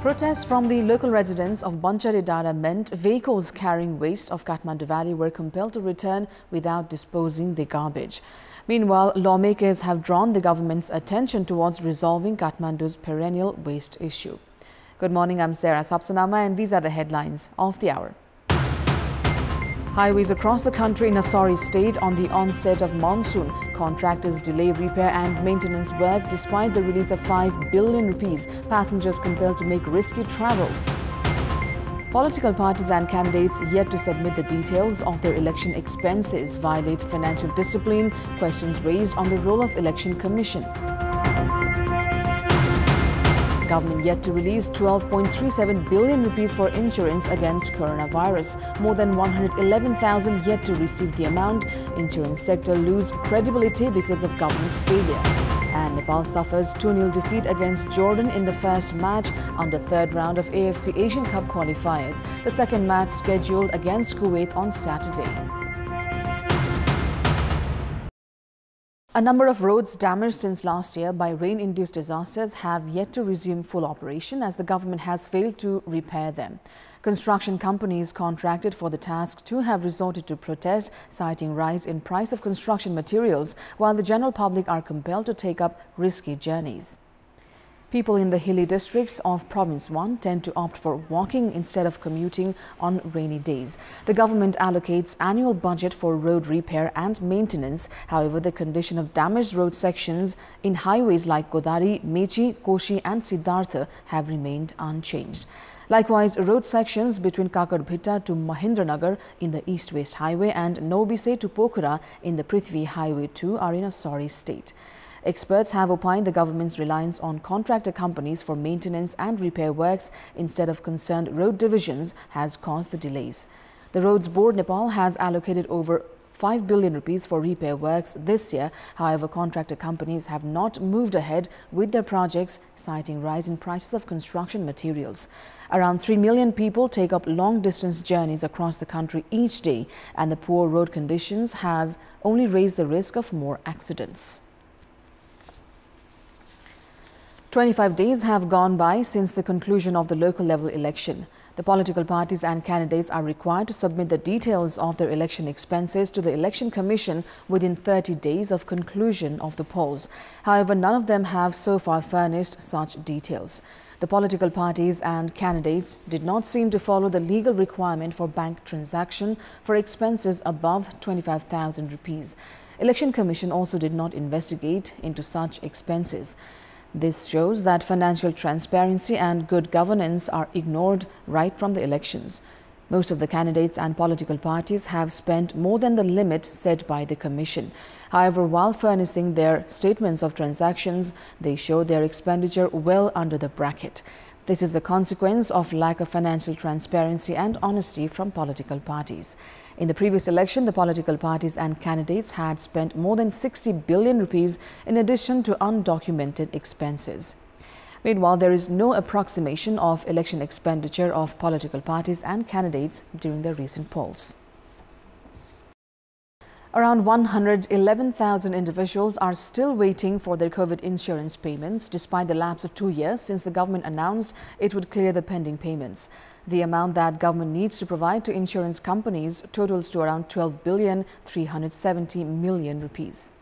Protests from the local residents of Bancharidara meant vehicles carrying waste of Kathmandu Valley were compelled to return without disposing the garbage. Meanwhile, lawmakers have drawn the government's attention towards resolving Kathmandu's perennial waste issue. Good morning, I'm Sapsanamma and these are the headlines of the hour. Highways across the country in a sorry state on the onset of monsoon. Contractors delay repair and maintenance work despite the release of 5 billion rupees. Passengers compelled to make risky travels. Political parties and candidates yet to submit the details of their election expenses violate financial discipline. Questions raised on the role of Election Commission. Government yet to release 12.37 billion rupees for insurance against coronavirus. More than 111,000 yet to receive the amount. Insurance sector lose credibility because of government failure. And Nepal suffers 2-0 defeat against Jordan in the first match under third round of AFC Asian Cup qualifiers. The second match scheduled against Kuwait on Saturday. A number of roads damaged since last year by rain-induced disasters have yet to resume full operation as the government has failed to repair them. Construction companies contracted for the task too have resorted to protest, citing rise in price of construction materials, while the general public are compelled to take up risky journeys. People in the hilly districts of Province 1 tend to opt for walking instead of commuting on rainy days. The government allocates annual budget for road repair and maintenance. However, the condition of damaged road sections in highways like Godari, Mechi, Koshi and Siddhartha have remained unchanged. Likewise, road sections between Kakadbhitta to Mahendranagar in the East-West Highway and Nobise to Pokhara in the Prithvi Highway 2 are in a sorry state. Experts have opined the government's reliance on contractor companies for maintenance and repair works instead of concerned road divisions has caused the delays. The Roads Board Nepal has allocated over 5 billion rupees for repair works this year. However, contractor companies have not moved ahead with their projects, citing rise in prices of construction materials. Around 3 million people take up long-distance journeys across the country each day, and the poor road conditions has only raised the risk of more accidents. 25 days have gone by since the conclusion of the local level election. The political parties and candidates are required to submit the details of their election expenses to the Election Commission within 30 days of conclusion of the polls. However, none of them have so far furnished such details. The political parties and candidates did not seem to follow the legal requirement for bank transaction for expenses above 25,000 rupees. Election Commission also did not investigate into such expenses. This shows that financial transparency and good governance are ignored right from the elections. Most of the candidates and political parties have spent more than the limit set by the Commission. However, while furnishing their statements of transactions, they show their expenditure well under the bracket. This is a consequence of lack of financial transparency and honesty from political parties. In the previous election, the political parties and candidates had spent more than 60 billion rupees in addition to undocumented expenses. Meanwhile, there is no approximation of election expenditure of political parties and candidates during the recent polls. Around 111,000 individuals are still waiting for their COVID insurance payments despite the lapse of 2 years since the government announced it would clear the pending payments. The amount that government needs to provide to insurance companies totals to around 12,370 million rupees.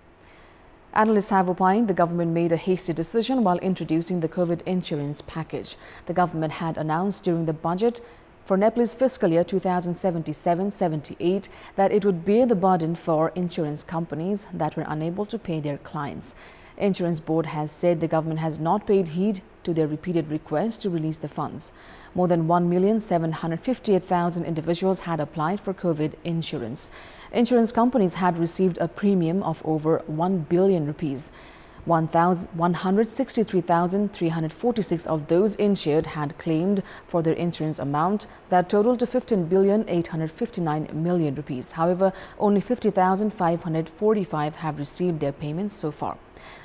Analysts have opined the government made a hasty decision while introducing the COVID insurance package. The government had announced during the budget for Nepal's fiscal year 2077-78 that it would bear the burden for insurance companies that were unable to pay their clients. Insurance Board has said the government has not paid heed to their repeated requests to release the funds. More than 1,758,000 individuals had applied for COVID insurance. Insurance companies had received a premium of over 1 billion rupees. 163,346 of those insured had claimed for their insurance amount that totaled to 15,859 million rupees. However, only 50,545 have received their payments so far.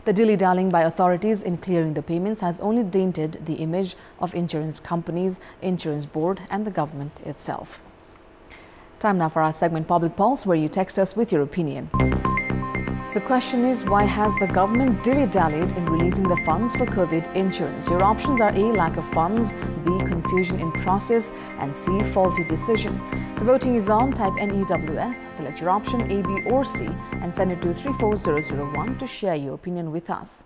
The dilly-dallying by authorities in clearing the payments has only dented the image of insurance companies, Insurance Board and the government itself. Time now for our segment Public Pulse, where you text us with your opinion. The question is, why has the government dilly-dallied in releasing the funds for COVID insurance? Your options are A, lack of funds, B, confusion in process, and C, faulty decision. The voting is on. Type NEWS, select your option A, B or C and send it to 34001 to share your opinion with us.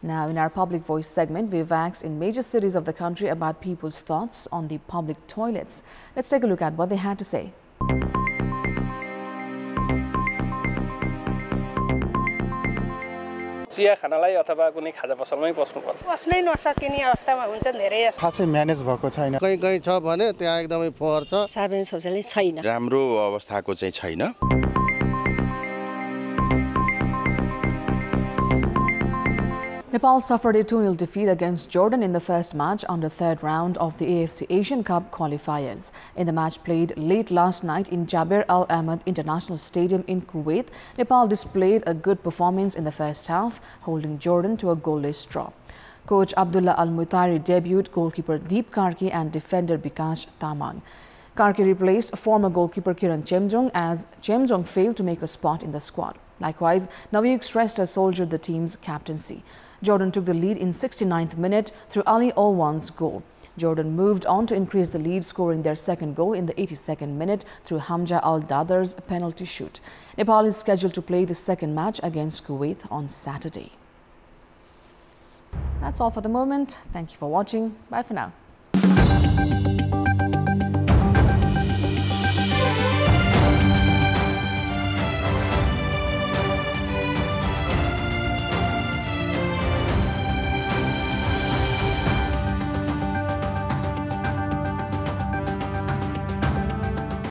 Now, in our Public Voice segment, we've asked in major cities of the country about people's thoughts on the public toilets. Let's take a look at what they had to say. चिया खानालाई अथवा कुनै खाजा पसलमै बस्नुपर्छ बस्नै नसकिने अवस्थामा हुन्छ धेरै खासै म्यानेज भएको छैन कहीं छ भने त्यहाँ एकदमै फोहोर छ सार्वजनिक शौचालय छैन राम्रो अवस्थाको चाहिँ छैन Nepal suffered a 2-0 defeat against Jordan in the first match on the third round of the AFC Asian Cup qualifiers. In the match played late last night in Jaber Al Ahmed International Stadium in Kuwait, Nepal displayed a good performance in the first half, holding Jordan to a goalless draw. Coach Abdullah Al-Muitari debuted goalkeeper Deep Karki and defender Bikash Tamang. Karki replaced former goalkeeper Kiran Chemjong as Chemjong failed to make a spot in the squad. Likewise, Naviuk Shrestha soldiered the team's captaincy. Jordan took the lead in 69th minute through Ali Olwan's goal. Jordan moved on to increase the lead, scoring their second goal in the 82nd minute through Hamza Al-Dadar's penalty shoot. Nepal is scheduled to play the second match against Kuwait on Saturday. That's all for the moment. Thank you for watching. Bye for now.